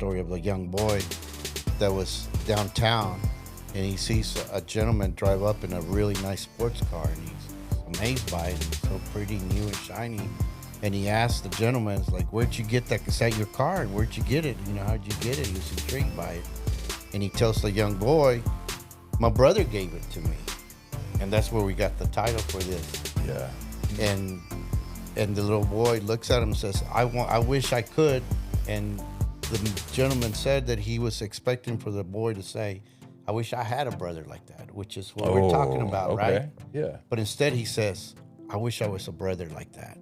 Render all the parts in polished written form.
story of a young boy that was downtown, and he sees a gentleman drive up in a really nice sports car, and he's amazed by it. It's so pretty, new and shiny. And he asked the gentleman, like, "Where'd you get that? Is that your car? And where'd you get it? You know, how'd you get it?" He was intrigued by it. And he tells the young boy, "My brother gave it to me." And that's where we got the title for this. Yeah. And the little boy looks at him and says, I wish I could. And the gentleman said that he was expecting for the boy to say, "I wish I had a brother like that," which is what we're talking about, okay. right? Yeah. But instead he says, "I wish I was a brother like that."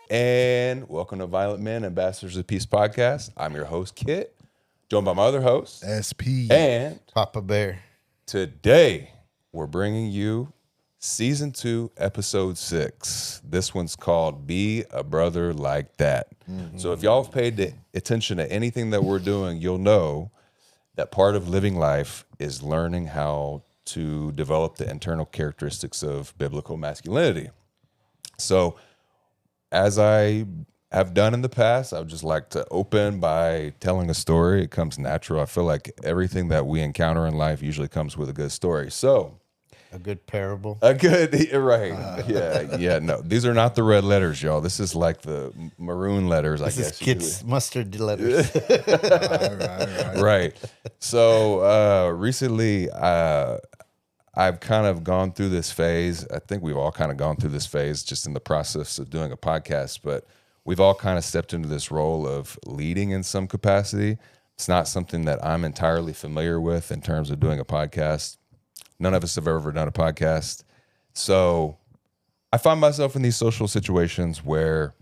And welcome to Violent Men, Ambassadors of Peace podcast. I'm your host, Kit, joined by my other host, SP. and Papa Bear. today we're bringing you season 2, episode 6. This one's called "Be a Brother Like That." So if y'all have paid attention to anything that we're doing, you'll know that part of living life is learning how to develop the internal characteristics of biblical masculinity. So as I have done in the past, I would just like to open by telling a story. It comes natural. I feel like everything that we encounter in life usually comes with a good story. So, A good parable. a good, right. Yeah. No, these are not the red letters, y'all. This is like the maroon letters, I This guess. is kids' mustard letters. Right. So recently, I've kind of gone through this phase. I think we've all kind of gone through this phase just in the process of doing a podcast, but we've all kind of stepped into this role of leading in some capacity. It's not something that I'm entirely familiar with in terms of doing a podcast. None of us have ever done a podcast. So I find myself in these social situations where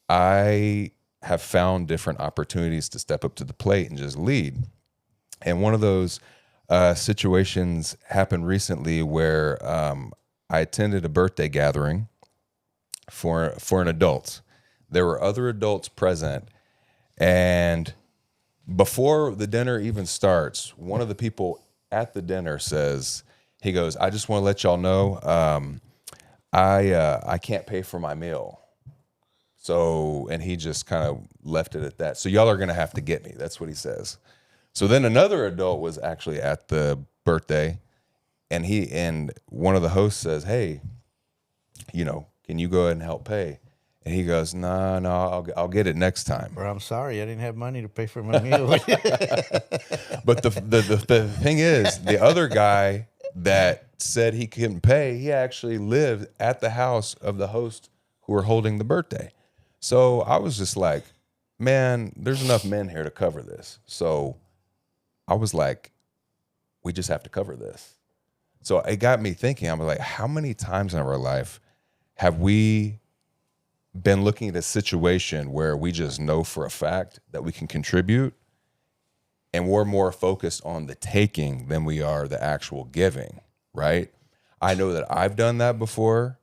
I have found different opportunities to step up to the plate and just lead. And one of those situations happened recently where I attended a birthday gathering for an adult. There were other adults present, and before the dinner even starts, one of the people at the dinner says, he goes, "I just want to let y'all know I can't pay for my meal." So, and he just kind of left it at that. "So y'all are going to have to get me." That's what he says. So then another adult was actually at the birthday, and one of the hosts says, "Hey, can you go ahead and help pay?" And he goes, "No, I'll get it next time." Bro, I'm sorry, I didn't have money to pay for my meal. But the thing is, the other guy that said he couldn't pay, he actually lived at the house of the host who were holding the birthday. So I was just like, man, there's enough men here to cover this. So I was like, we just have to cover this. So it got me thinking, I'm like, how many times in our life have we been looking at a situation where we just know for a fact that we can contribute, and we're more focused on the taking than we are the actual giving, right? I know that I've done that before.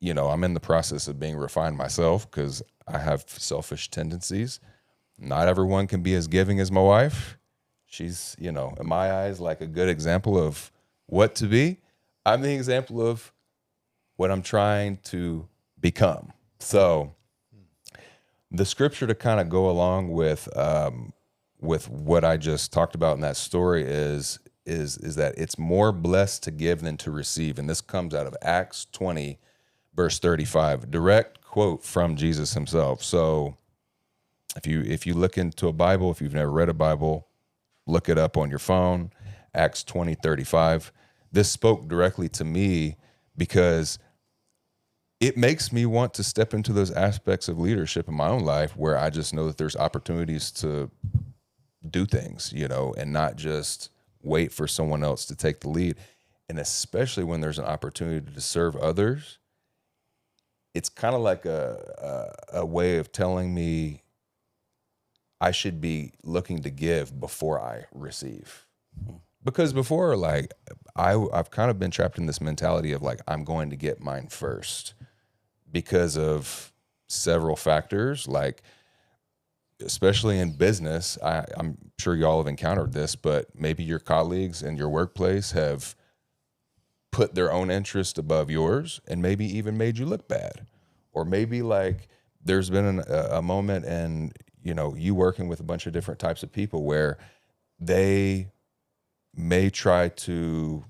I'm in the process of being refined myself because I have selfish tendencies. Not everyone can be as giving as my wife. She's, in my eyes, like a good example of what to be. I'm the example of what I'm trying to become. So the scripture to kind of go along with what I just talked about in that story is that it's more blessed to give than to receive. And this comes out of Acts 20, verse 35, direct quote from Jesus himself. So if you look into a Bible, if you've never read a Bible, look it up on your phone, Acts 20:35. This spoke directly to me because it makes me want to step into those aspects of leadership in my own life where I just know that there's opportunities to do things, and not just wait for someone else to take the lead. And especially when there's an opportunity to serve others, it's kind of like a way of telling me I should be looking to give before I receive. Because before, like, I've kind of been trapped in this mentality of like, I'm going to get mine first because of several factors, like, especially in business. I'm sure y'all have encountered this, but maybe your colleagues in your workplace have put their own interest above yours and maybe even made you look bad. Or maybe like there's been a moment in, you working with a bunch of different types of people where they may try to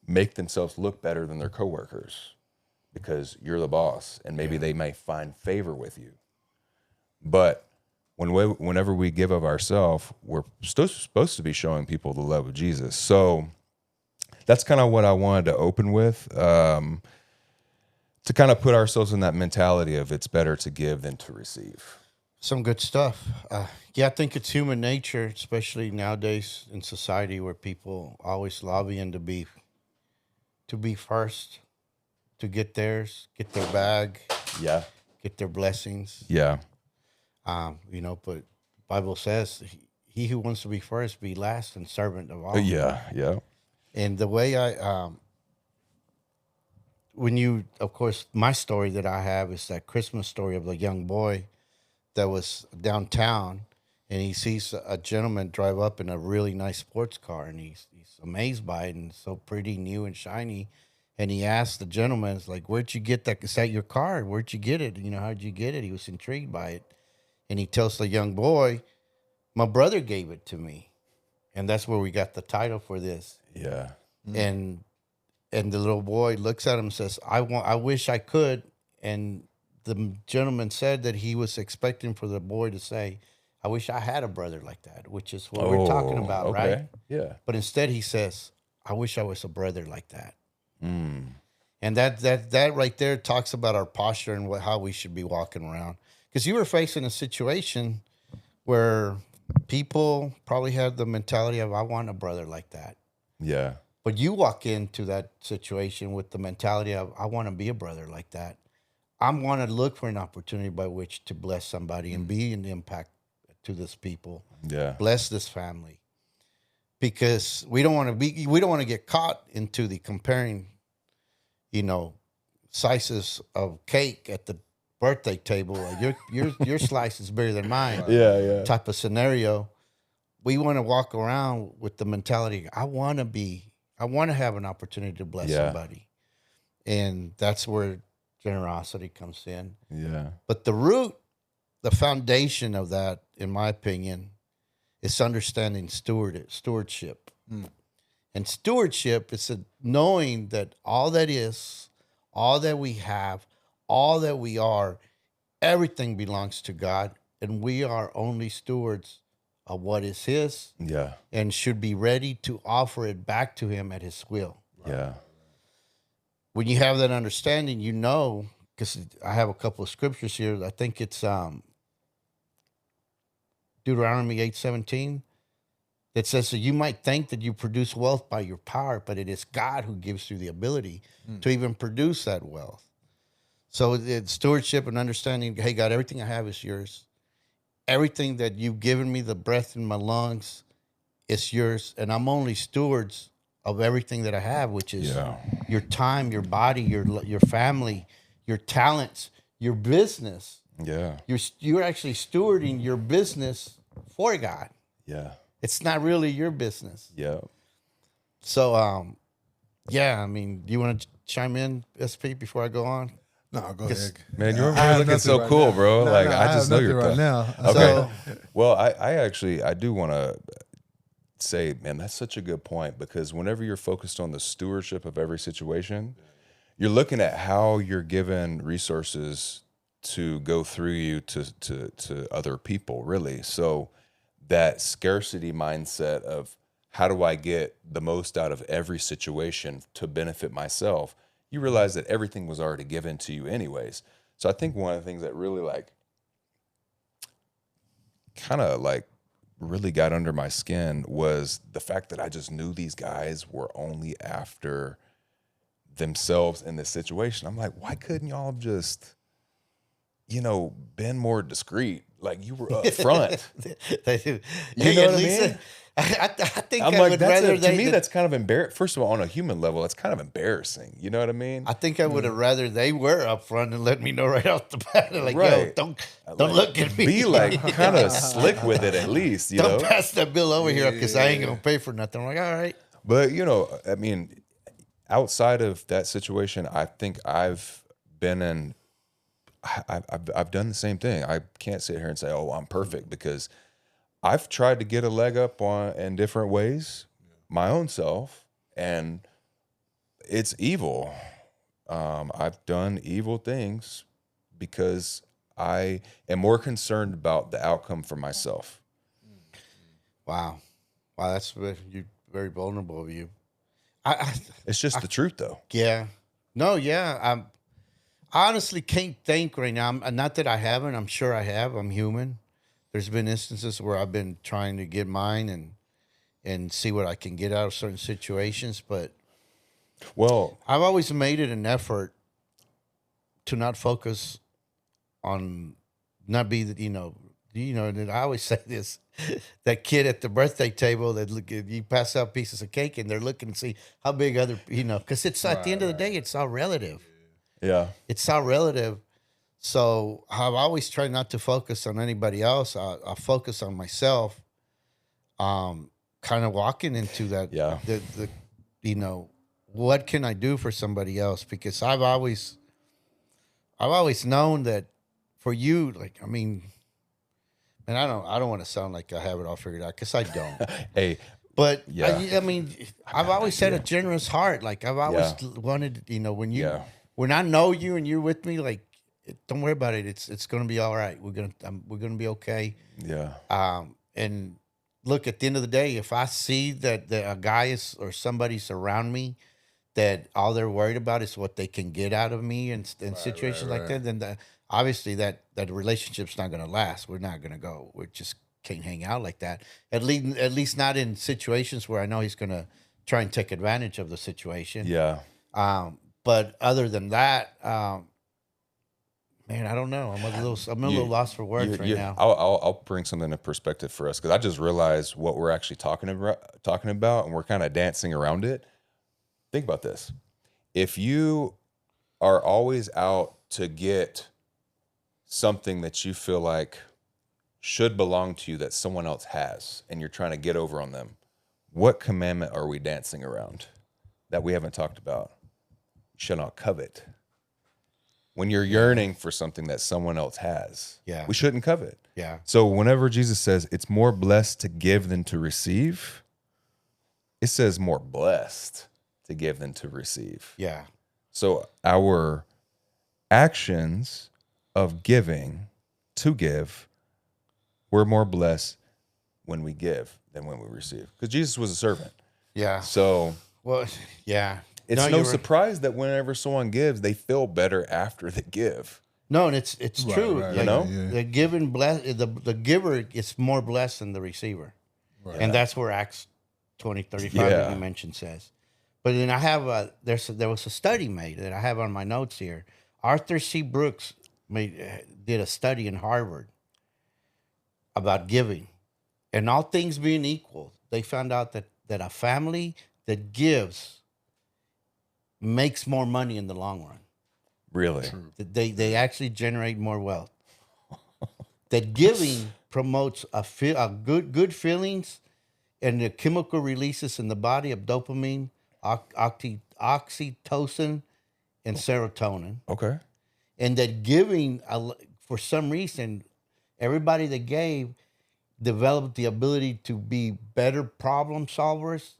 make themselves look better than their coworkers because you're the boss, and maybe they may find favor with you. But whenever we give of ourselves, we're supposed to be showing people the love of Jesus. So that's kind of what I wanted to open with, to kind of put ourselves in that mentality of it's better to give than to receive. Some good stuff. I think it's human nature, especially nowadays in society where people always lobbying to be first, to get theirs, get their bag, Yeah. get their blessings. Yeah. But Bible says he who wants to be first be last and servant of all. Yeah. And the way of course, my story that I have is that Christmas story of the young boy that was downtown, and he sees a gentleman drive up in a really nice sports car, and he's amazed by it, and it's so pretty, new and shiny. And he asked the gentleman, "It's like, where'd you get that? Is that your car? Where'd you get it? How'd you get it?" He was intrigued by it, and he tells the young boy, "My brother gave it to me," and that's where we got the title for this. Yeah. And the little boy looks at him and says, I wish I could. And the gentleman said that he was expecting for the boy to say, "I wish I had a brother like that," which is what we're talking about, okay. right? Yeah. But instead he says, "I wish I was a brother like that." Mm. And that right there talks about our posture and how we should be walking around. Because you were facing a situation where people probably had the mentality of, "I want a brother like that." Yeah. But you walk into that situation with the mentality of, "I want to be a brother like that. I want to look for an opportunity by which to bless somebody and be an impact to this people, Yeah. bless this family." Because we don't want to get caught into the comparing, slices of cake at the birthday table. Like your slice is bigger than mine. Yeah. Type of scenario. We want to walk around with the mentality, I want to have an opportunity to bless somebody. And that's where generosity comes in. Yeah. But the foundation of that, in my opinion, is understanding stewardship. And stewardship is knowing that all that is, all that we have, all that we are, everything belongs to God. And we are only stewards of what is His. Yeah. And should be ready to offer it back to Him at His will. Yeah. When you have that understanding, because I have a couple of scriptures here. I think it's Deuteronomy 8:17 that says, "So you might think that you produce wealth by your power, but it is God who gives you the ability to even produce that wealth." So it's stewardship and understanding, hey, God, everything I have is yours. Everything that you've given me, the breath in my lungs, is yours. And I'm only stewards of everything that I have, which is your time, your body, your family, your talents, your business. Yeah. You're actually stewarding your business for God. Yeah. It's not really your business. Yeah. So, do you want to chime in, SP, before I go on? No, go ahead. Man, you're looking so right cool, now. bro. No, like, no, I just know you're right now. Okay. So- Well, I do want to say, man, that's such a good point, because whenever you're focused on the stewardship of every situation, you're looking at how you're given resources to go through you to other people, really. So that scarcity mindset of how do I get the most out of every situation to benefit myself, you realize that everything was already given to you anyways. So I think one of the things that really really got under my skin was the fact that I just knew these guys were only after themselves in this situation. I'm like, why couldn't y'all have just, been more discreet? Like, you were up front. Hey, You know at what I least mean? think I'm I like, would that's rather to me, that's kind of embarrassing. First of all, on a human level, it's kind of embarrassing. You know what I mean? I think I would have rather they were upfront and let me know right off the bat. They're like, yo, Right. don't Like, look at me. Be like kind of slick with it at least, you Don't know? pass that bill over here because I ain't gonna pay for nothing. I'm like, all right. But, you know, I mean, outside of that situation, I think I've been in, I've done the same thing. I can't sit here and say, oh, I'm perfect, because I've tried to get a leg up on in different ways, my own self, and it's evil. I've done evil things because I am more concerned about the outcome for myself. Wow, that's very vulnerable of you. It's just the truth, though. Yeah, no, yeah. I honestly can't think right now. Not that I haven't. I'm sure I have. I'm human. There's been instances where I've been trying to get mine and see what I can get out of certain situations, but Well, I've always made it an effort to not focus on not be the and I always say this, that kid at the birthday table that you pass out pieces of cake and they're looking to see how big other because it's at the end of the day it's all relative. yeah. It's all relative. So I've always tried not to focus on anybody else. I focus on myself. Kind of walking into that. Yeah. What can I do for somebody else? Because I've always known that for you, like, I mean, and I don't want to sound like I have it all figured out, because I don't. Hey, But yeah. I mean, I've always had a generous heart. Like I've always wanted, when I know you and you're with me, like, don't worry about it. It's gonna be all right. We're gonna be okay. Yeah. And look, at the end of the day, if I see that a guy is or somebody's around me that all they're worried about is what they can get out of me and situations like that, then obviously that relationship's not gonna last. We're not gonna go. We just can't hang out like that. At least not in situations where I know he's gonna try and take advantage of the situation. Yeah. But other than that, man, I don't know. I'm a little lost for words right now. I'll bring something into perspective for us, because I just realized what we're actually talking about, and we're kind of dancing around it. Think about this: if you are always out to get something that you feel like should belong to you that someone else has, and you're trying to get over on them, what commandment are we dancing around that we haven't talked about? You shall not covet. When you're yearning for something that someone else has, we shouldn't covet. Yeah. So whenever Jesus says it's more blessed to give than to receive, it says more blessed to give than to receive. Yeah. So our actions of giving to give, we're more blessed when we give than when we receive, because Jesus was a servant. Yeah. So, well, yeah. It's no surprise that whenever someone gives, they feel better after they give. No, and it's true. Right, you know, the giver is more blessed than the receiver, and that's where Acts 20:35 that you mentioned says. But then I have there was a study made that I have on my notes here. Arthur C. Brooks did a study in Harvard about giving, and all things being equal, they found out that a family that gives makes more money in the long run. Really? They actually generate more wealth. That giving promotes a good feelings and the chemical releases in the body of dopamine, oxytocin, and serotonin. Okay. And that giving, for some reason, everybody that gave developed the ability to be better problem solvers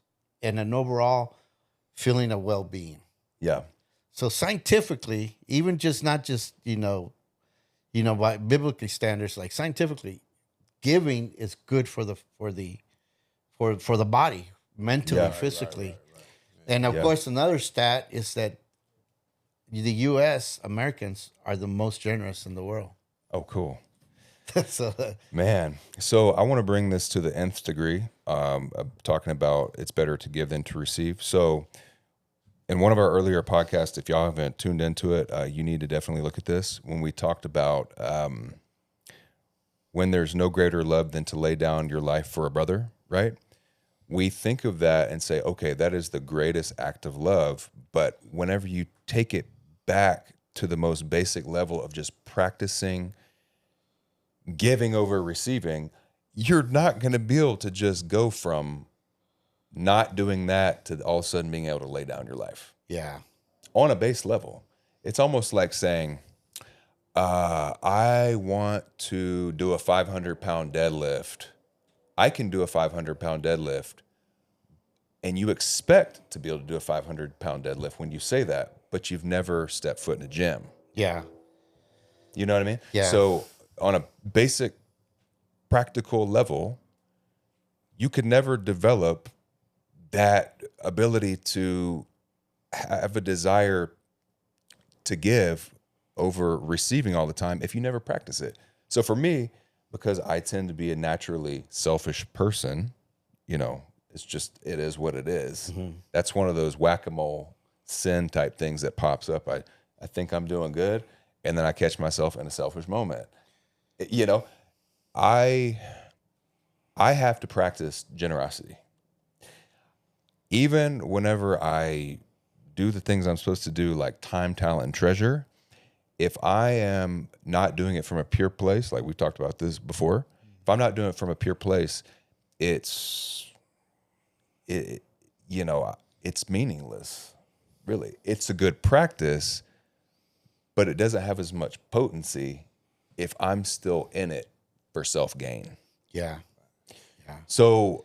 and an overall feeling of well-being. Yeah. So scientifically, even not just by biblical standards, like scientifically, giving is good for the body, mentally, physically. Right. And of course, another stat is that the U.S. Americans are the most generous in the world. Oh, cool. So I want to bring this to the nth degree. Talking about it's better to give than to receive. So, in one of our earlier podcasts, if y'all haven't tuned into it, you need to definitely look at this. When we talked about when there's no greater love than to lay down your life for a brother, right? we think of that and say, okay, that is the greatest act of love. But whenever you take it back to the most basic level of just practicing giving over receiving, you're not going to be able to just go from not doing that to all of a sudden being able to lay down your life. Yeah. On a base level. It's almost like saying, I want to do a 500-pound deadlift. I can do a 500-pound deadlift, and you expect to be able to do a 500-pound deadlift when you say that, but you've never stepped foot in a gym. Yeah. You know what I mean? Yeah. So on a basic practical level, you could never develop that ability to have a desire to give over receiving all the time if you never practice it. So for me, because I tend to be a naturally selfish person, you know, it is what it is. Mm-hmm. That's one of those whack-a-mole sin type things that pops up. I think I'm doing good, and then I catch myself in a selfish moment. You know, I have to practice generosity. Even whenever I do the things I'm supposed to do, like time, talent, and treasure, if I am not doing it from a pure place, like we've talked about this before, if I'm not doing it from a pure place, it's meaningless, really. It's a good practice, but it doesn't have as much potency if I'm still in it for self-gain. Yeah. So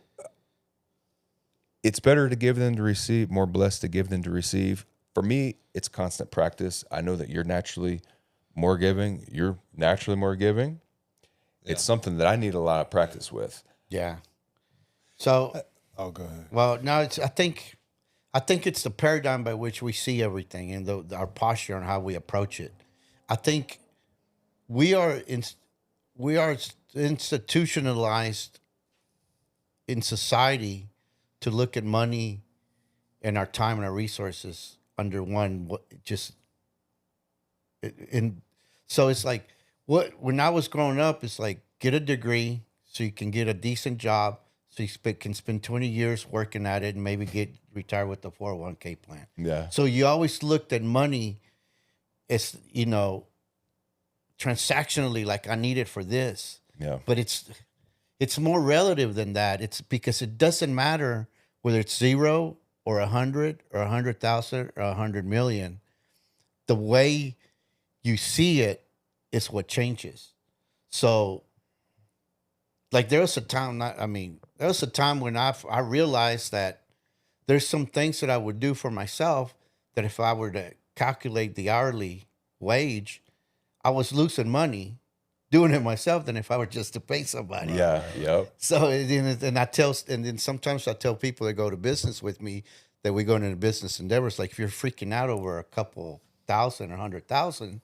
it's better to give than to receive, more blessed to give than to receive. For me, it's constant practice. I know that you're naturally more giving. You're naturally more giving. Yeah. It's something that I need a lot of practice with. Yeah. So, go ahead. Well, no, I think it's the paradigm by which we see everything and our posture and how we approach it. I think we are institutionalized in society to look at money and our time and our resources under one. So it's like when I was growing up, it's like get a degree so you can get a decent job, so you can spend 20 years working at it and maybe get retired with the 401k plan. Yeah. So you always looked at money as, transactionally, like I need it for this. Yeah. But it's more relative than that. It's because it doesn't matter whether it's 0 or 100 or 100,000 or 100 million. The way you see it is what changes. So, like there was a time when I realized that there's some things that I would do for myself that if I were to calculate the hourly wage, I was losing money doing it myself than if I were just to pay somebody. Yeah, yep. So and then sometimes I tell people that go to business with me that we go into business endeavors, like if you're freaking out over a couple thousand or 100,000,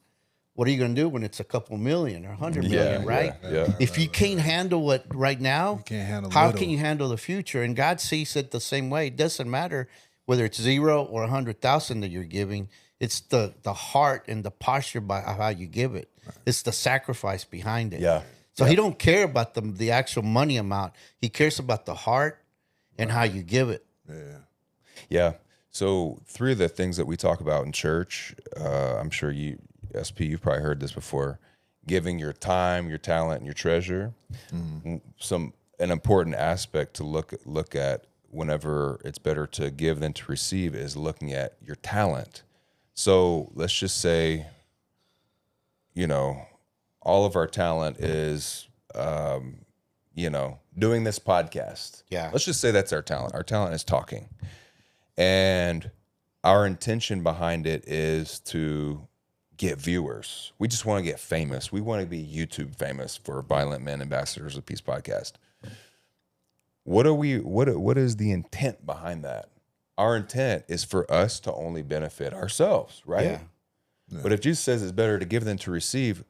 what are you going to do when it's a couple million or 100 million, right? Yeah. If you can't handle it right now, how can you handle the future? And God sees it the same way. It doesn't matter whether it's 0 or 100,000 that you're giving. It's the heart and the posture by how you give it. It's the sacrifice behind it. Yeah. So he don't care about the actual money amount. He cares about the heart and how you give it. Yeah. Yeah. So 3 of the things that we talk about in church, I'm sure you've probably heard this before, giving your time, your talent, and your treasure. Mm-hmm. An important aspect to look at whenever it's better to give than to receive is looking at your talent. So let's just say, all of our talent is, doing this podcast. Yeah. Let's just say that's our talent. Our talent is talking. And our intention behind it is to get viewers. We just want to get famous. We want to be YouTube famous for Violent Men Ambassadors of Peace podcast. What is the intent behind that? Our intent is for us to only benefit ourselves, right? Yeah. But if Jesus says it's better to give than to receive,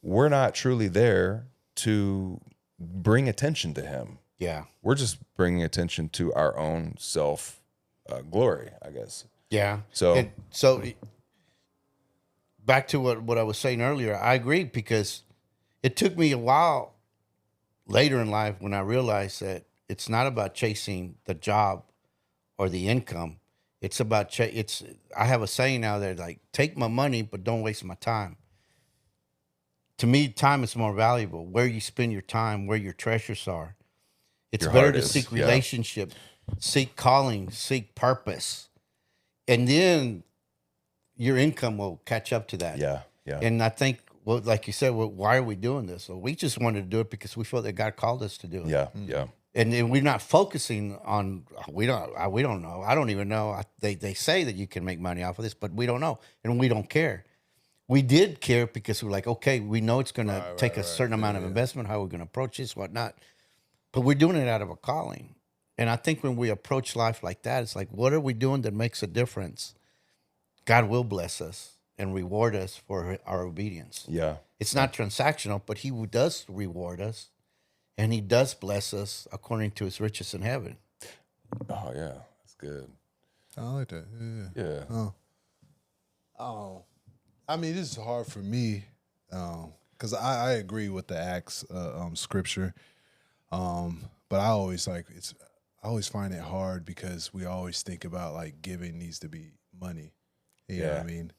we're not truly there to bring attention to him. Yeah. We're just bringing attention to our own self glory, I guess. Yeah. So back to what I was saying earlier, I agree because it took me a while later in life when I realized that it's not about chasing the job or the income. It's about I have a saying now that like, take my money, but don't waste my time. To me, time is more valuable. Where you spend your time, where your treasures are. It's Your better heart to is, seek yeah. relationship, seek calling, seek purpose, and then your income will catch up to that. Yeah. Yeah. And I think, well, like you said, well, why are we doing this? Well, we just wanted to do it because we felt that God called us to do it. Yeah. Yeah. And then we're not focusing on, we don't know. I don't even know. They say that you can make money off of this, but we don't know. And we don't care. We did care because we're like, okay, we know it's going to take a certain amount of investment, how we're going to approach this, whatnot. But we're doing it out of a calling. And I think when we approach life like that, it's like, what are we doing that makes a difference? God will bless us and reward us for our obedience. Yeah. It's not transactional, but he does reward us. And he does bless us according to his riches in heaven. Oh yeah, that's good. I like that. Yeah. Yeah. Oh, I mean, this is hard for me because I agree with the Acts scripture, but I always find it hard because we always think about like giving needs to be money. You know what I mean?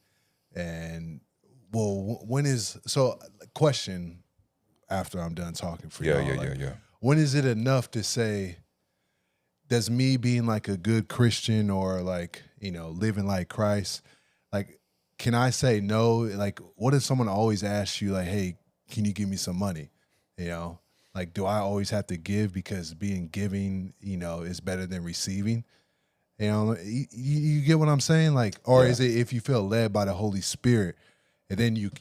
And well, question after I'm done talking for y'all. Yeah. When is it enough to say, does me being like a good Christian or like, living like Christ, like, can I say no? Like, what if someone always asks you like, hey, can you give me some money? Like, do I always have to give because giving, is better than receiving? You get what I'm saying? Like, or is it if you feel led by the Holy Spirit and then you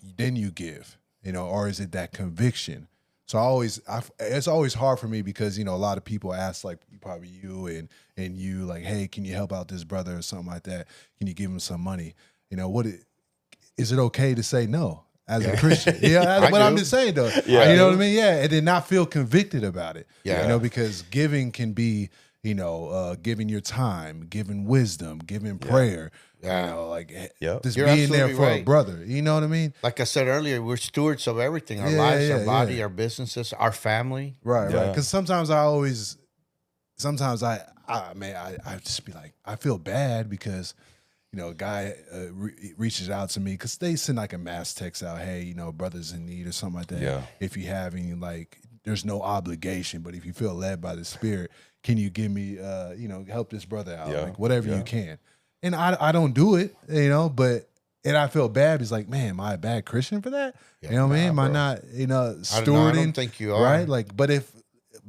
give, or is it that conviction? So it's always hard for me because, a lot of people ask like probably you and you like, hey, can you help out this brother or something like that? Can you give him some money? Is it okay to say no as a Christian? Yeah, but I'm just saying though, you know what I mean? Yeah, and then not feel convicted about it. Yeah. Because giving can be, giving your time, giving wisdom, giving prayer. Just You're being there absolutely for a right. brother. You know what I mean? Like I said earlier, we're stewards of everything: our lives, our body, our businesses, our family. Right. Because sometimes I just be like, I feel bad because, a guy reaches out to me because they send like a mass text out, hey, brothers in need or something like that. Yeah. If you have any, like, there's no obligation, but if you feel led by the Spirit, can you give me, help this brother out, like whatever you can. And I don't do it, and I feel bad. It's like, man, am I a bad Christian for that? You know what I mean? Am I not, stewarding? I don't think you are. Right? Like, but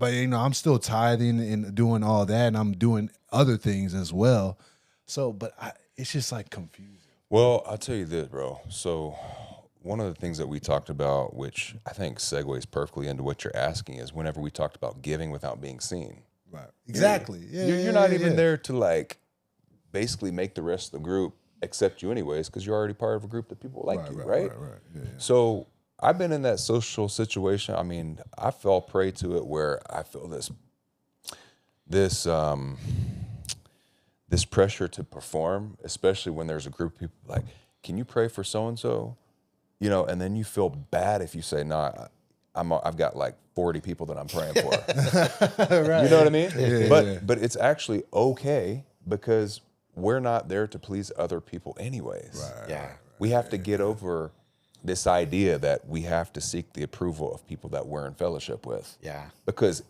I'm still tithing and doing all that, and I'm doing other things as well. So, but it's just like confusing. Well, I'll tell you this, bro. So one of the things that we talked about, which I think segues perfectly into what you're asking, is whenever we talked about giving without being seen. Right. Exactly. You're not even there to like basically make the rest of the group accept you anyways, because you're already part of a group that people like you, right? Right. Yeah. So I've been in that social situation. I mean, I fell prey to it where I feel this pressure to perform, especially when there's a group of people like, can you pray for so-and-so? And then you feel bad if you say, nah, I've got like 40 people that I'm praying for. Right. You know what I mean? Yeah. But it's actually okay because we're not there to please other people anyways. Right. Yeah. We have to get over this idea that we have to seek the approval of people that we're in fellowship with. Yeah. Because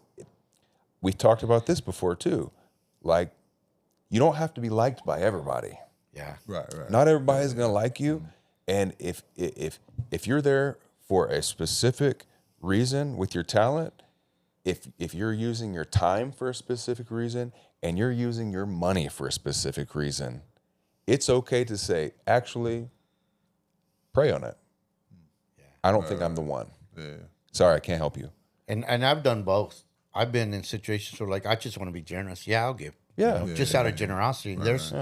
we talked about this before too. Like, you don't have to be liked by everybody. Yeah. Right. Not everybody's going to like you. And if you're there for a specific reason with your talent, if you're using your time for a specific reason and you're using your money for a specific reason, it's okay to say, actually, pray on it. Yeah. I don't think I'm the one. Yeah. Sorry, I can't help you. And I've done both. I've been in situations where like, I just want to be generous. Yeah, I'll give. Yeah. Just out of generosity. There's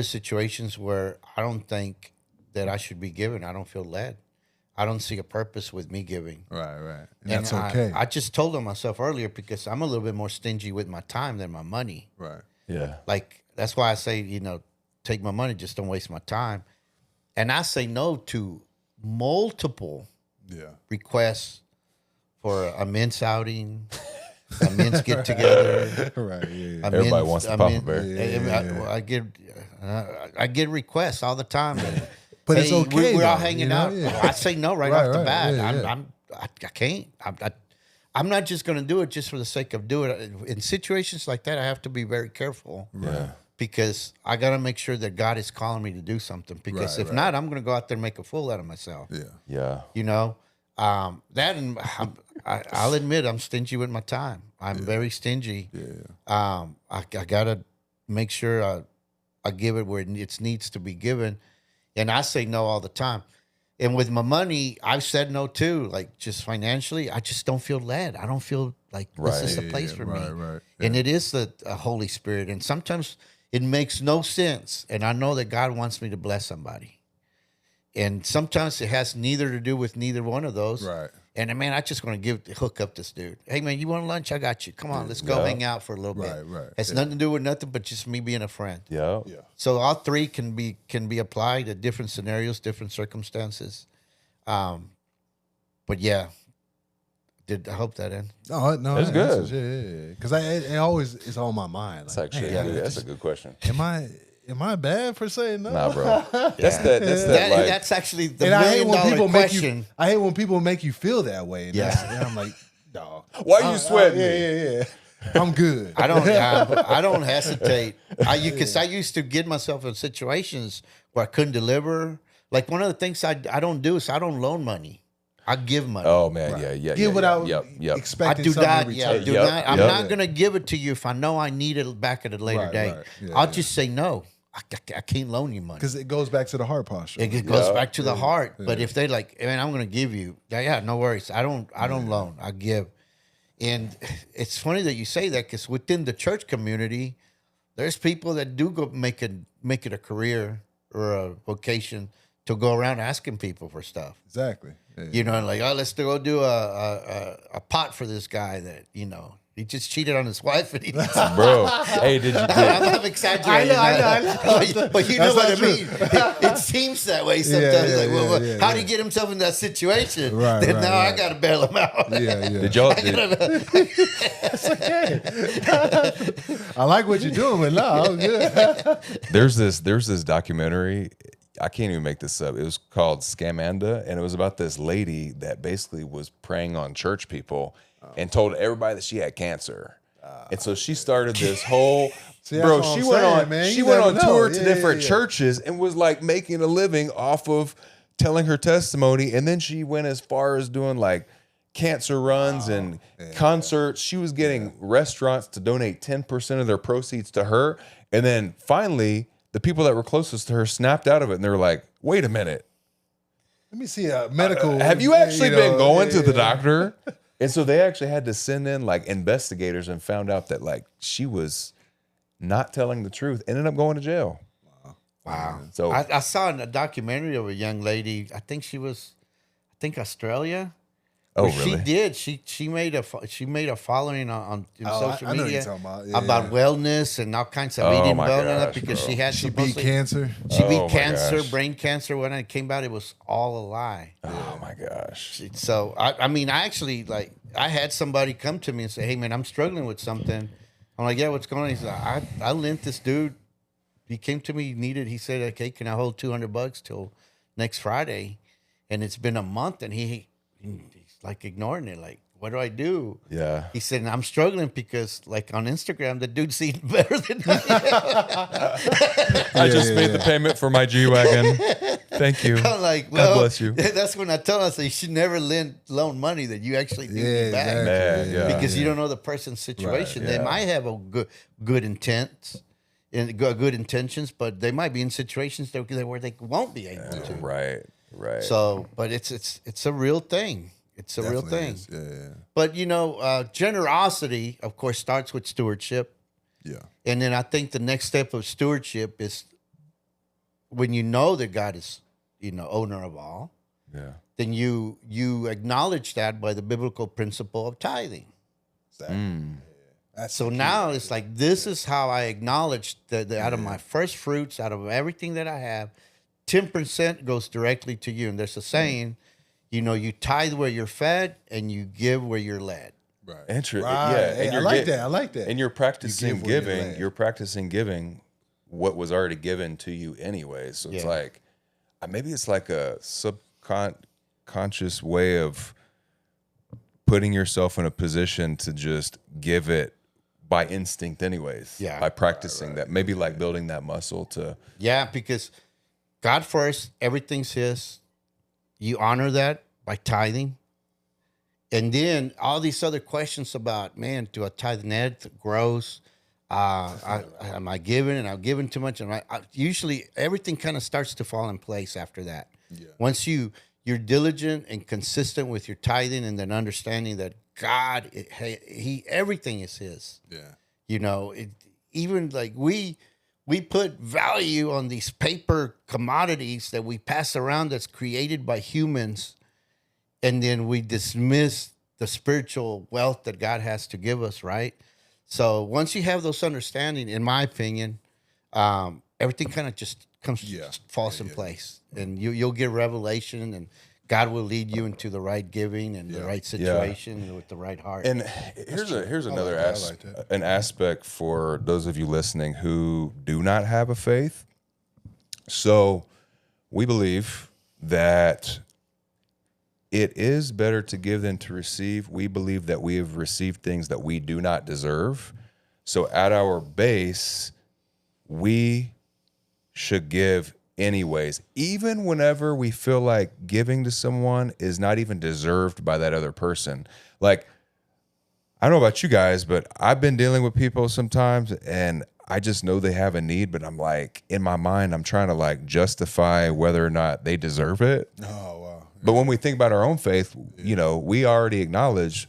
situations where I don't think that I should be giving. I don't feel led. I don't see a purpose with me giving. Right. And that's okay. I just told myself earlier because I'm a little bit more stingy with my time than my money. Right. Yeah. Like, that's why I say, take my money, just don't waste my time. And I say no to multiple requests for a men's outing, a men's get together. Right. Yeah. Everybody wants to pop a bear. I get requests all the time. But it's Hey, okay. We're all though, hanging you know? out. Yeah. Well, I say no right Right, off the right, bat. yeah, I can't. I'm not just going to do it just for the sake of doing it. In situations like that, I have to be very careful. Yeah. Because I got to make sure that God is calling me to do something. Because if not, I'm going to go out there and make a fool out of myself. Yeah. Yeah. You know, that and I'll admit I'm stingy with my time. I'm very stingy. Yeah. I got to make sure I give it where it needs to be given. And I say no all the time. And with my money, I've said no too. Like just financially, I just don't feel led. I don't feel like this is the place for me. Right. And it is the Holy Spirit. And sometimes it makes no sense. And I know that God wants me to bless somebody. And sometimes it has neither to do with neither one of those. Right. And man, I just want to hook up this dude. Hey man, you want lunch? I got you. Come on, let's go hang out for a little bit. Right. It's nothing to do with nothing, but just me being a friend. Yeah. Yeah. So all three can be applied to different scenarios, different circumstances. But yeah, I hope that end? No, That's good. Yeah. Because it always is on my mind. That's actually that's a good question. Am I bad for saying no? Nah, bro. That's actually the And I hate when $1 people question. make you. I hate when people make you feel that way. And Yeah. and I'm like, dog. Why you sweating me? Yeah. I'm good. I don't hesitate. Because I used to get myself in situations where I couldn't deliver. Like one of the things I don't do is I don't loan money. I give money. Oh man, yeah. Give without Yep. I expecting do something not. in Yeah, return. do Yep, not. I'm yep. not gonna give it to you if I know I need it back at a later Right, date. right. Yeah, I'll yeah. just say no. I can't loan you money. Because it goes back to the heart posture. It goes back to the heart. But if they like, man, I'm gonna give you. Yeah, no worries. I don't loan. I give. And it's funny that you say that because within the church community, there's people that do go make it a career or a vocation to go around asking people for stuff. Exactly. Yeah. You know, like, oh, let's go do a pot for this guy that, he just cheated on his wife and he needs Bro. Hey, did you I'm exaggerating. I know. But you know That's what I not true. mean. It seems that way sometimes. Yeah, like, well, yeah, how do you get himself in that situation? Right, Then right, now I right. got to bail him out. Yeah. did y'all I like what you're doing, but no, I'm good. there's this documentary, I can't even make this up. It was called Scamanda, and it was about this lady that basically was preying on church people and told everybody that she had cancer. And so she started this whole See, that's bro. what She I'm went saying, on. man. She You went never on know. tour to Yeah, different yeah. churches and was like making a living off of telling her testimony. And then she went as far as doing like cancer runs and concerts. She was getting restaurants to donate 10% of their proceeds to her. And then finally, the people that were closest to her snapped out of it, and they were like, "Wait a minute, Let me see a medical. have you actually been going to the yeah. doctor?" And so they actually had to send in like investigators and found out that like she was not telling the truth. Ended up going to jail. Wow. So I saw a documentary of a young lady. I think Australia. oh Well, really? She did. She made a following on social I know what media you're talking about. Yeah, about yeah. wellness and all kinds of Oh, eating my well gosh, because bro. she had She beat supposedly- cancer. She Oh, beat my cancer, gosh. brain cancer. When it came out, it was all a lie. Oh my gosh. So I mean, I actually I had somebody come to me and say, "Hey man, I'm struggling with something." I'm like, "Yeah, what's going on?" He said, "I lent this dude. He came to me, he said, okay, can I hold $200 till next Friday?" And it's been a month, and he's like ignoring it. Like, what do I do? Yeah. He said, I'm struggling because, like, on Instagram, the dude's eating better than me. I just made the payment for my G-Wagon. Thank you. I'm like, God well, bless you. that's when I tell him, I say, you should never loan money that you actually need Yeah, me back. exactly. Man, yeah. Because you don't know the person's situation. They yeah. might have a good intent and good intentions, but they might be in situations where they won't be able to. Right. So, but it's a real thing. It's a real thing. Definitely is. Yeah. But generosity, of course, starts with stewardship, Yeah. and then I think the next step of stewardship is when you know that God is, owner of all. Yeah. Then you acknowledge that by the biblical principle of tithing. Exactly. That's So now it's like, this is how I acknowledge that out of my first fruits, out of everything that I have, 10% goes directly to you. And there's a saying, you tithe where you're fed and you give where you're led. Right. Yeah. Hey, I like that. I like that. And you're practicing give where you giving. lack. You're practicing giving what was already given to you anyways. So it's Yeah. like, maybe it's like a subconscious way of putting yourself in a position to just give it by instinct anyways. Yeah. By practicing that. Maybe like building that muscle to. Yeah, because God first, everything's His. You honor that by tithing. And then all these other questions about, man, do I tithe net, gross? Am I giving and I'm giving too much? Usually everything kind of starts to fall in place after that. Yeah. Once you're diligent and consistent with your tithing and then understanding that God, He everything is His. Yeah. You know, even like we put value on these paper commodities that we pass around that's created by humans, and then we dismiss the spiritual wealth that God has to give us, right? So once you have those understanding, in my opinion, everything kind of just falls in place, and you'll get revelation, and God will lead you into the right giving and the right situation and with the right heart. And here's another an aspect for those of you listening who do not have a faith. So we believe that it is better to give than to receive. We believe that we have received things that we do not deserve. So at our base, we should give anyways, even whenever we feel like giving to someone is not even deserved by that other person. Like, I don't know about you guys, but I've been dealing with people sometimes and I just know they have a need, but I'm like, in my mind, I'm trying to like justify whether or not they deserve it. Oh, wow. But when we think about our own faith, you know, we already acknowledge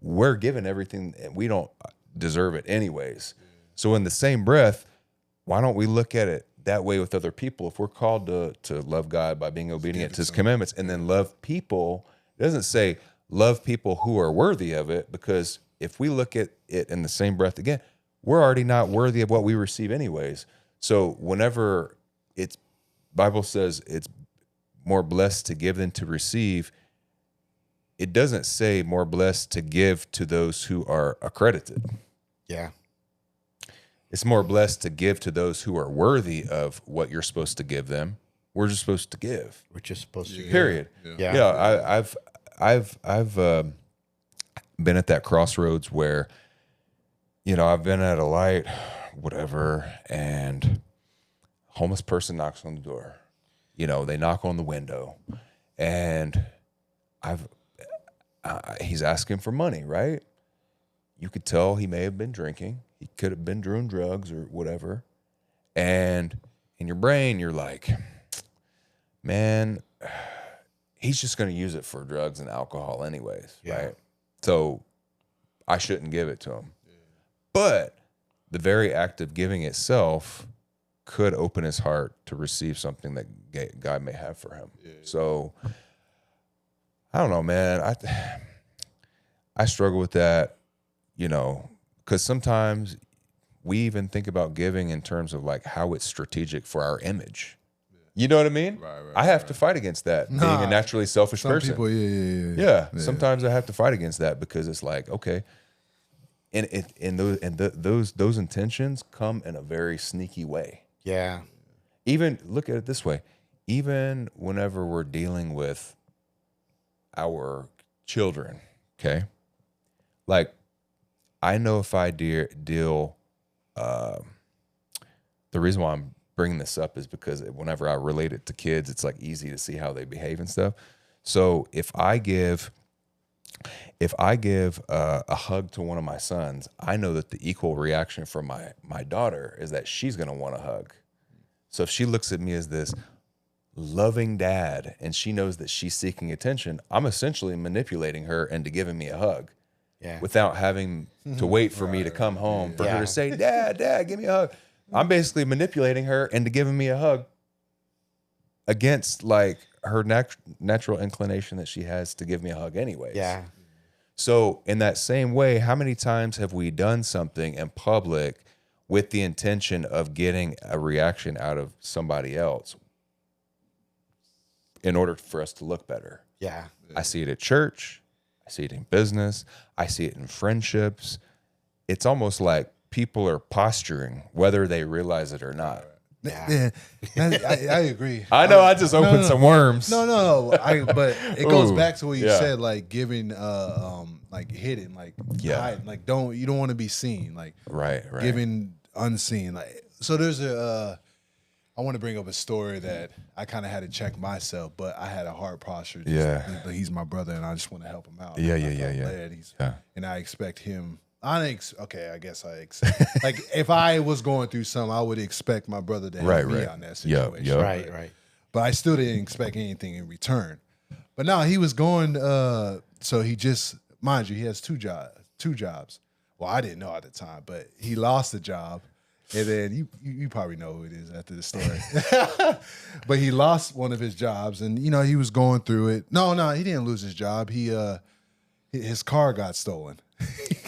we're given everything and we don't deserve it anyways. So in the same breath, why don't we look at it that way with other people? If we're called to love God by being obedient to His commandments and then love people, it doesn't say love people who are worthy of it, because if we look at it in the same breath again, we're already not worthy of what we receive anyways. So whenever Bible says it's more blessed to give than to receive, it doesn't say more blessed to give to those who are accredited. Yeah. It's more blessed to give to those who are worthy of what you're supposed to give them. We're just supposed to give. We're just supposed to give. Period. Yeah. I've been at that crossroads where, you know, I've been at a light, whatever, and a homeless person knocks on the door. You know, they knock on the window, and he's asking for money, right? You could tell he may have been drinking. He could have been doing drugs or whatever. And in your brain, you're like, man, he's just going to use it for drugs and alcohol anyways, right? So I shouldn't give it to him. But the very act of giving itself could open his heart to receive something that God may have for him. So I don't know, man. I struggle with that, you know, because sometimes we even think about giving in terms of like how it's strategic for our image. You know what I mean? Right, I have to fight against that, being a naturally selfish person. People, yeah. Sometimes I have to fight against that because it's like, okay, and those intentions come in a very sneaky way. Yeah. Even look at it this way. Even whenever we're dealing with our children, okay? Like, I know if I deal, the reason why I'm bringing this up is because whenever I relate it to kids, it's like easy to see how they behave and stuff. So if I give a hug to one of my sons, I know that the equal reaction from my daughter is that she's going to want a hug. So if she looks at me as this loving dad and she knows that she's seeking attention, I'm essentially manipulating her into giving me a hug without having to wait for me to come home for her to say, Dad, give me a hug. I'm basically manipulating her into giving me a hug against like her natural inclination that she has to give me a hug anyways. Yeah. So in that same way, how many times have we done something in public with the intention of getting a reaction out of somebody else in order for us to look better? Yeah. I see it at church. I I see it in business. I see it in friendships. It's almost like people are posturing, whether they realize it or not. Yeah, I agree. I know I just opened some worms. No. But it goes Ooh, back to what you yeah. said, like giving, like hidden, like hiding, like you don't want to be seen, like Right. giving unseen. Like so, there's I want to bring up a story that I kind of had to check myself, but I had a heart posture. He's my brother, and I just want to help him out. Yeah. And I expect him. I guess I expect. Like if I was going through something, I would expect my brother to help me on that situation. Yep. Right. But I still didn't expect anything in return. But now he was going. So he just, mind you, he has two jobs. Well, I didn't know at the time, but he lost the job. And then you probably know who it is after the story. But he lost one of his jobs, and he was going through it. No, he didn't lose his job. His car got stolen.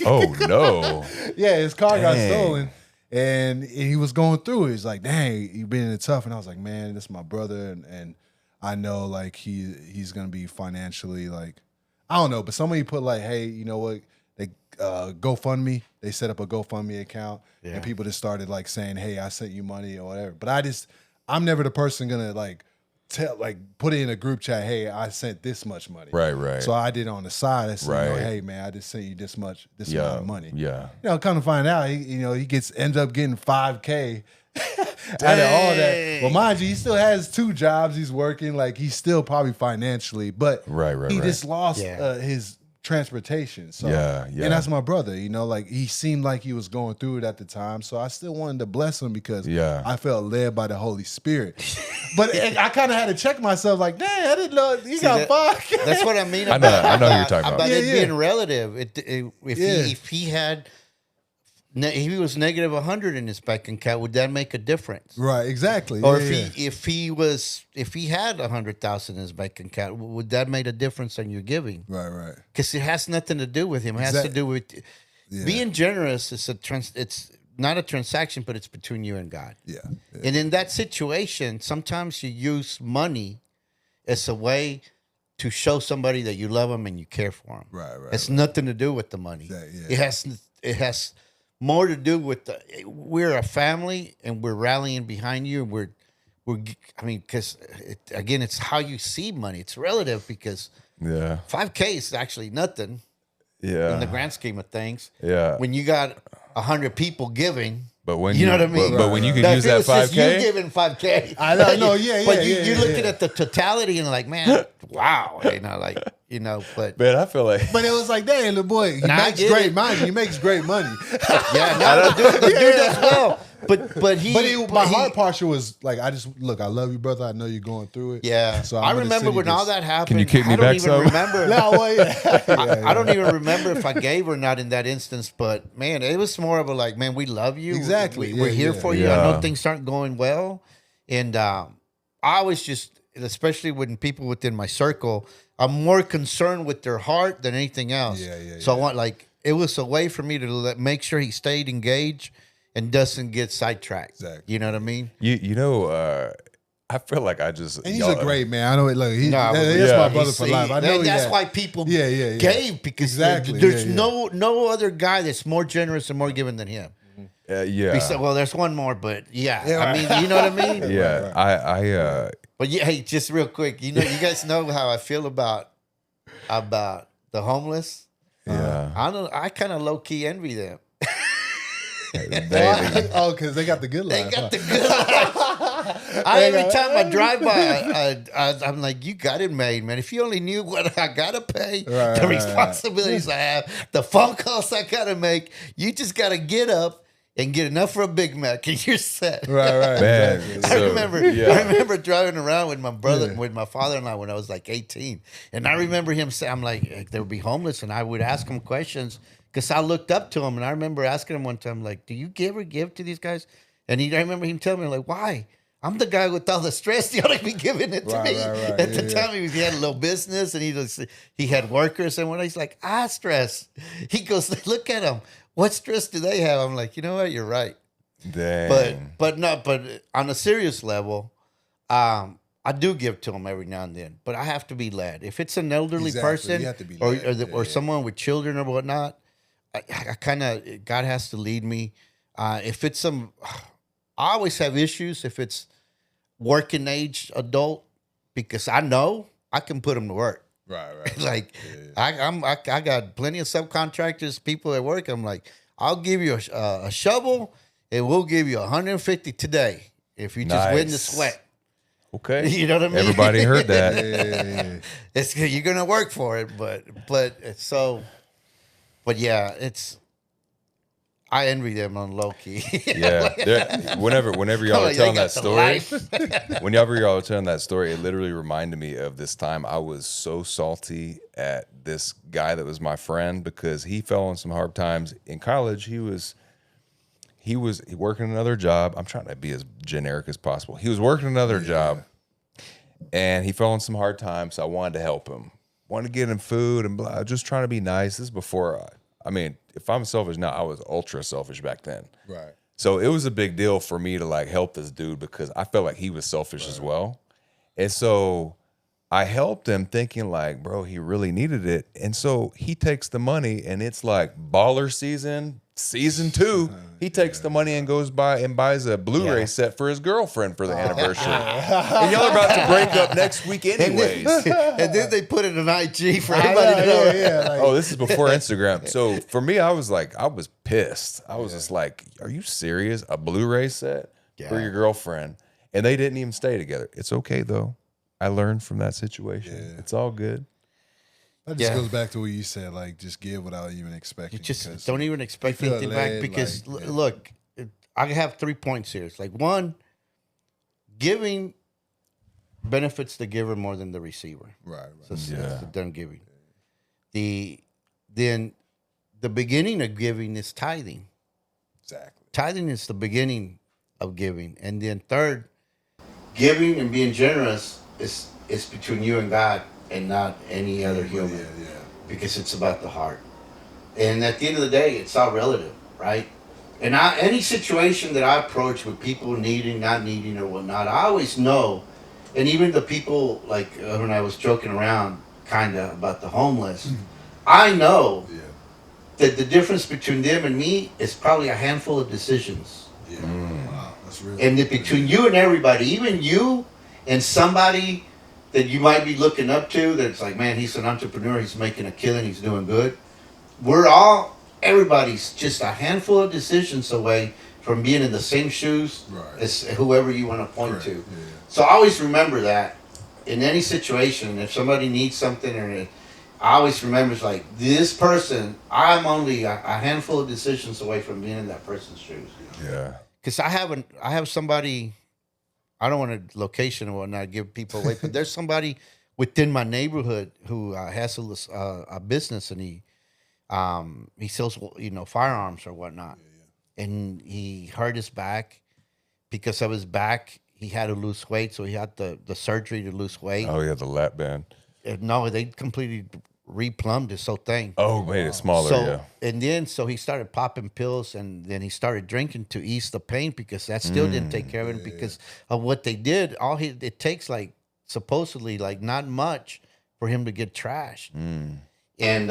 Oh no! Yeah, his car got stolen, and he was going through it. He's like, "Dang, you've been in it tough." And I was like, "Man, this is my brother, and I know like he's gonna be financially like, I don't know." But somebody put like, "Hey, you know what? They GoFundMe. They set up a GoFundMe account, and people just started like saying, "Hey, I sent you money or whatever." But I'm never the person gonna like put it in a group chat. Hey, I sent this much money. Right. So I did on the side. I said, hey man, I just sent you this amount of money. Yeah. Come to find out, he ends up getting $5,000 out of all that. Well, mind you, he still has two jobs. He's working. Like he's still probably financially, but he just lost his transportation. So and that's my brother. Like he seemed like he was going through it at the time. So I still wanted to bless him because I felt led by the Holy Spirit. But I kind of had to check myself, like, dang, I didn't know he got $5,000. That's what I mean. I know who you're talking about. About it being relative. If he was negative 100 in his bank account, would that make a difference? Right, exactly. Or if he had 100,000 in his bank account, would that make a difference on your giving? Right. Because it has nothing to do with him. It has to do with being generous. It's not a transaction, but it's between you and God. Yeah. And in that situation, sometimes you use money as a way to show somebody that you love them and you care for them. Right. It's nothing to do with the money. It has more to do with we're a family and we're rallying behind you. And because again, it's how you see money. It's relative because $5,000 is actually nothing. Yeah. In the grand scheme of things. Yeah. When you got 100 people giving. But when you know what I mean? But when you can now, use that $5,000, you giving $5,000. I know, yeah. But you're looking at the totality and like, man, wow, But man, I feel like. But it was like, dang, the boy, he makes great money. He makes great money. The dude does well. But my heart posture was like, I love you, brother. I know you're going through it. Yeah. So I remember when all that happened. Can you kick me back some? I don't even remember if I gave or not in that instance. But man, it was more of a like, man, we love you. Exactly. We're here for you. I know things aren't going well, and I was just, especially when people within my circle, I'm more concerned with their heart than anything else. So I want it was a way for me to make sure he stayed engaged and doesn't get sidetracked. Exactly. You know what I mean? I feel like I just. And he's a great man. I know it. Look, he's my brother for life. I know that's why people gave because there's no other guy that's more generous and more given than him. Well, there's one more, but I mean, you know what I mean? Yeah, But hey, just real quick, you guys know how I feel about the homeless. Yeah, I kind of low key envy them. Because they got the good life. They got the good life. Every time I drive by, I'm like, you got it made, man. If you only knew what I got to pay, the responsibilities I have, the phone calls I got to make, you just got to get up and get enough for a Big Mac and you're set. Right. Man, I remember driving around with my brother, with my father-in-law when I was like 18. And I remember him saying, I'm like, they would be homeless. And I would ask him questions because I looked up to him. And I remember asking him one time, like, do you ever give to these guys? And I remember him telling me, like, why? I'm the guy with all the stress. You ought to be giving it to me. At the time, he had a little business and he had workers. And when he's like, stress. He goes, look at him. What stress do they have? I'm like, you know what? You're right. Dang. But on a serious level, I do give to them every now and then, but I have to be led. If it's an elderly Exactly. person You have to be or led. or someone with children or whatnot, I kind of God has to lead me. If it's some, I always have issues if it's working age adult because I know I can put them to work. Right. Like I got plenty of subcontractors, people at work. I'm like, I'll give you a shovel, and we'll give you 150 today if you just win the Nice. sweat. Okay. You know what I mean? Everybody heard that. Yeah. It's you're gonna work for it, but it's so. But yeah, it's. I envy them on low key. Yeah. Whenever y'all are Like, telling they that got the story, life. whenever y'all are telling that story, it literally reminded me of this time I was so salty at this guy that was my friend because he fell on some hard times in college. He was working another job. I'm trying to be as generic as possible. He was working another job, and he fell on some hard times. So I wanted to help him, wanted to get him food and blah. Just trying to be nice. This is before I mean, if I'm selfish now, I was ultra selfish back then. Right. So it was a big deal for me to like help this dude because I felt like he was selfish as well. And so I helped him thinking like, bro, he really needed it. And so he takes the money and it's like baller season 2. He takes the money and goes by and buys a Blu-ray set for his girlfriend for the anniversary. And y'all are about to break up next week anyways. And then they put it on IG for everybody to know. Like, Oh, this is before Instagram. So for me, I was pissed. I was just like, are you serious? A Blu-ray set for your girlfriend? And they didn't even stay together. It's okay though. I learned from that situation. Yeah. It's all good. that just goes back to what you said, like just give without even expecting. You just because don't even expect feel anything back led, because like, look, I have 3 points here. It's like one, giving benefits the giver more than the receiver. Right. So it's the done giving. Then the beginning of giving is tithing. Exactly. Tithing is the beginning of giving, and then third, giving and being generous is between you and God and not any other human. Yeah. Because it's about the heart. And at the end of the day, it's all relative, right? And any situation that I approach with people needing, not needing, or whatnot, I always know, and even the people, like when I was joking around kind of about the homeless, I know that the difference between them and me is probably a handful of decisions. Yeah. Wow. That's really And between you and everybody, even you and somebody that you might be looking up to, that's like, man, he's an entrepreneur, he's making a killing, he's doing good. Everybody's just a handful of decisions away from being in the same shoes as whoever you want to point to. Yeah. So I always remember that in any situation, if somebody needs something, I always remember it's like, this person, I'm only a handful of decisions away from being in that person's shoes. Yeah. Because I have somebody, I don't want a location or whatnot, give people away, but there's somebody within my neighborhood who has a business, and he sells, firearms or whatnot. And he hurt his back. Because of his back, he had to lose weight, so he had the surgery to lose weight. Oh yeah, the lap band. No, they completely replumbed his whole thing. Oh, made it smaller. And then he started popping pills, and then he started drinking to ease the pain because that still didn't take care of it because of what they did. It takes like supposedly like not much for him to get trashed. And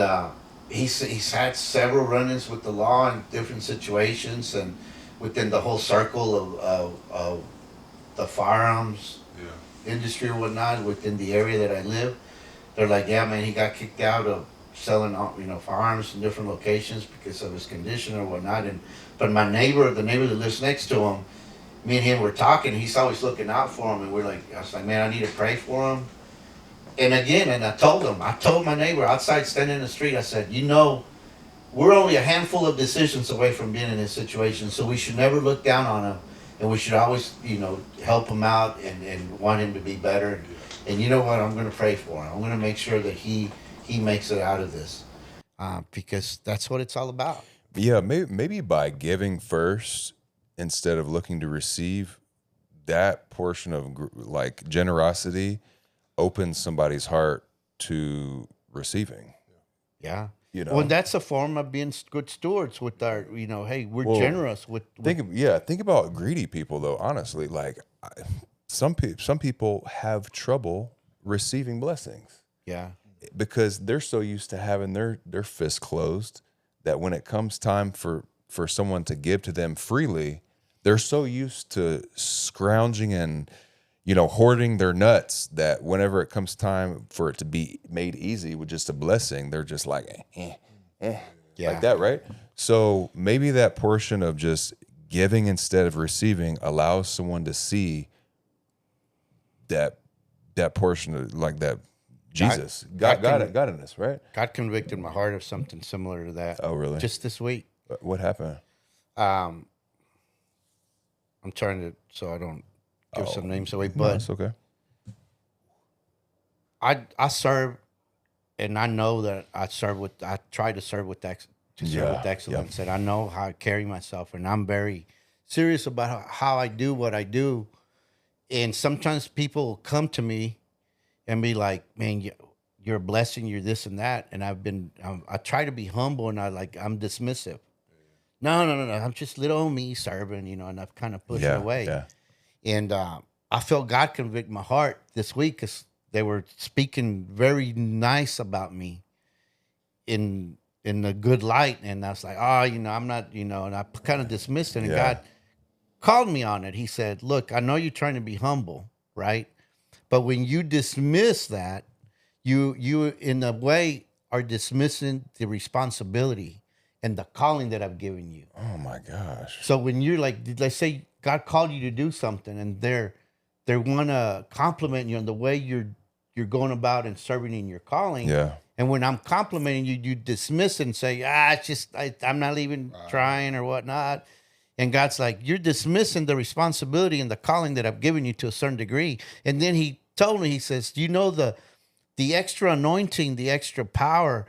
he's had several run-ins with the law in different situations and within the whole circle of the firearms industry or whatnot within the area that I live. They're like, yeah, man, he got kicked out of selling, firearms in different locations because of his condition or whatnot. But the neighbor that lives next to him, me and him were talking. He's always looking out for him, and I was like, man, I need to pray for him. And I told my neighbor outside standing in the street, I said, we're only a handful of decisions away from being in this situation, so we should never look down on him, and we should always, help him out and want him to be better. And you know what? I'm going to pray for him. I'm going to make sure that he makes it out of this, because that's what it's all about. Yeah, maybe by giving first instead of looking to receive, that portion of like generosity opens somebody's heart to receiving. Yeah. Well, that's a form of being good stewards with our, hey, we're generous with think about greedy people though. Honestly, like some people have trouble receiving blessings Yeah. because they're so used to having their fists closed that when it comes time for someone to give to them freely, they're so used to scrounging and hoarding their nuts that whenever it comes time for it to be made easy with just a blessing, they're just like like that, right? So maybe that portion of just giving instead of receiving allows someone to see that portion of like that Jesus God in us, right? God convicted my heart of something similar to that. Oh, really? Just this week. What happened? I'm trying to, so I don't give some names away, No, but it's okay. I serve, and I know that I try to serve with excellence, and I know how I carry myself, and I'm very serious about how I do what I do. And sometimes people come to me and be like, "Man, you're a blessing. You're this and that." And I try to be humble, and I'm dismissive. No. I'm just little old me serving, and I've kind of pushed it away. Yeah. And I felt God convict my heart this week because they were speaking very nice about me in a good light. And I was like, I'm not, and I kind of dismissed it. And God called me on it. He said, look, I know you're trying to be humble, right? But when you dismiss that, you in a way are dismissing the responsibility and the calling that I've given you. Oh my gosh. So when you're like, let's say God called you to do something, and they want to compliment you on the way you're going about and serving in your calling. Yeah. And when I'm complimenting you, you dismiss it and say, it's just I'm not even trying or whatnot. And God's like, you're dismissing the responsibility and the calling that I've given you to a certain degree. And then he told me, he says, the extra anointing, the extra power,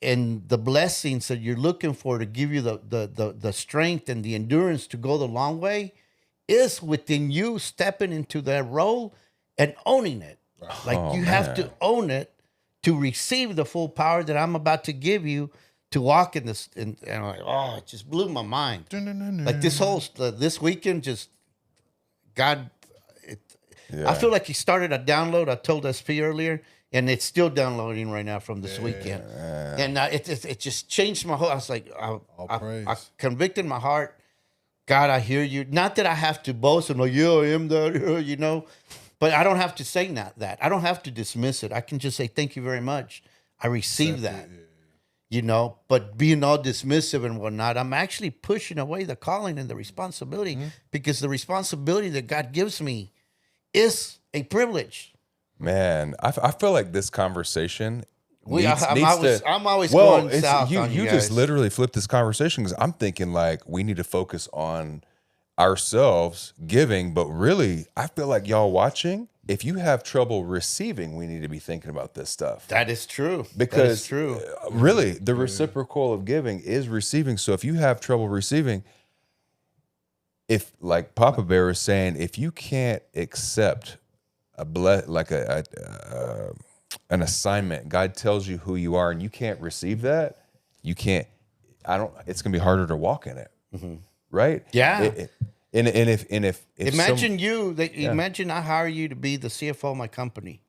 and the blessings that you're looking for to give you the strength and the endurance to go the long way is within you stepping into that role and owning it. Like you have to own it to receive the full power that I'm about to give you to walk in this. And I'm like, it just blew my mind. Like this weekend, just God, I feel like he started a download. I told SP earlier, and it's still downloading right now from this weekend. And it just changed my whole. I was like, I convicted my heart. God, I hear you. Not that I have to boast and like, I am that, but I don't have to say that. I don't have to dismiss it. I can just say, thank you very much. I received that, but being all dismissive and whatnot, I'm actually pushing away the calling and the responsibility because the responsibility that God gives me is a privilege. Man, I feel like this conversation I'm always going south on you guys. just literally flipped this conversation because I'm thinking like we need to focus on ourselves giving, but really I feel like y'all watching, if you have trouble receiving, we need to be thinking about this stuff. That is true. Because really the reciprocal of giving is receiving. So if you have trouble receiving, if like Papa Bear is saying, if you can't accept an assignment, God tells you who you are, and you can't receive that, it's gonna be harder to walk in it, right? Yeah. And if imagine I hire you to be the CFO of my company,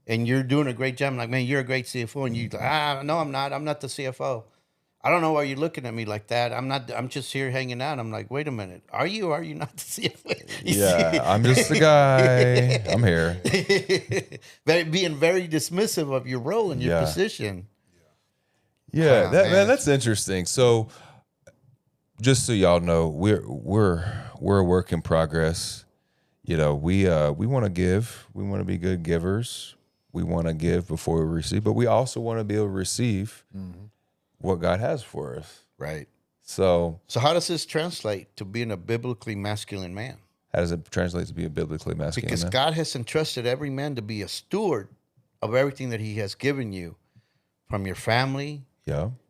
and you're doing a great job. I'm like, man, you're a great CFO, and you no, I'm not. I'm not the CFO. I don't know why you're looking at me like that. I'm not. I'm just here hanging out. I'm like, wait a minute. Are you? Or are you not the CFO? I'm just the guy. I'm here. Being very dismissive of your role and your position. Yeah, man, that's interesting. So, just so y'all know, we're a work in progress. We want to give. We want to be good givers. We want to give before we receive, but we also want to be able to receive what God has for us. Right. So how does this translate to being a biblically masculine man? How does it translate to be a biblically masculine man? Because God has entrusted every man to be a steward of everything that he has given you, from your family,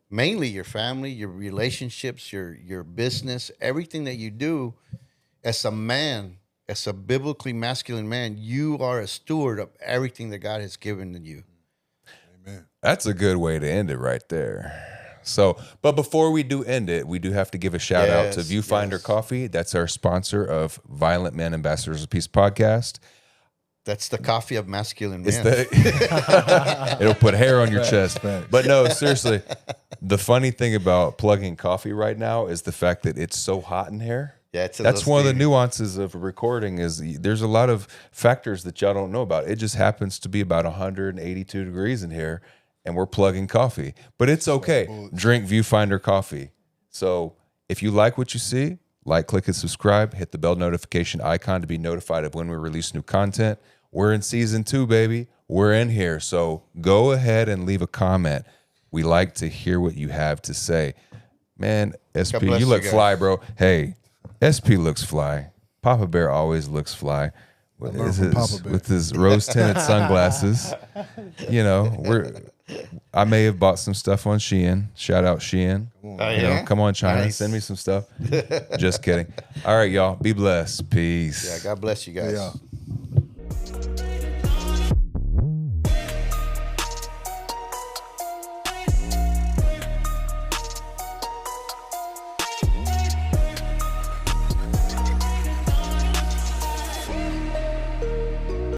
mainly your family, your relationships, your business, everything that you do. As a man, as a biblically masculine man, you are a steward of everything that God has given to you. Amen. That's a good way to end it right there. So, but before we do end it, we do have to give a shout out to Yes, Viewfinder yes. Coffee. That's our sponsor of Violent Men Ambassadors of Peace podcast. That's the coffee of masculine It's men. it'll put hair on your chest. facts. But no, seriously, the funny thing about plugging coffee right now is the fact that it's so hot in here. Yeah, it's a That's little one of the steamy. nuances of recording is there's a lot of factors that y'all don't know about. It just happens to be about 182 degrees in here, and we're plugging coffee. But it's okay. Drink Viewfinder coffee. So if you like what you see, like, click, and subscribe. Hit the bell notification icon to be notified of when we release new content. We're in season 2, baby. We're in here. So go ahead and leave a comment. We like to hear what you have to say. Man, SP, God bless you look you guys. fly, bro. Hey, SP looks fly. Papa Bear always looks fly with learned from Papa Bear. with his rose tinted sunglasses. You know, I may have bought some stuff on Shein. Shout out Shein. Oh, You know, yeah? come on, China, Nice. send me some stuff. Just kidding. All right, y'all. Be blessed. Peace. Yeah, God bless you guys. Yeah.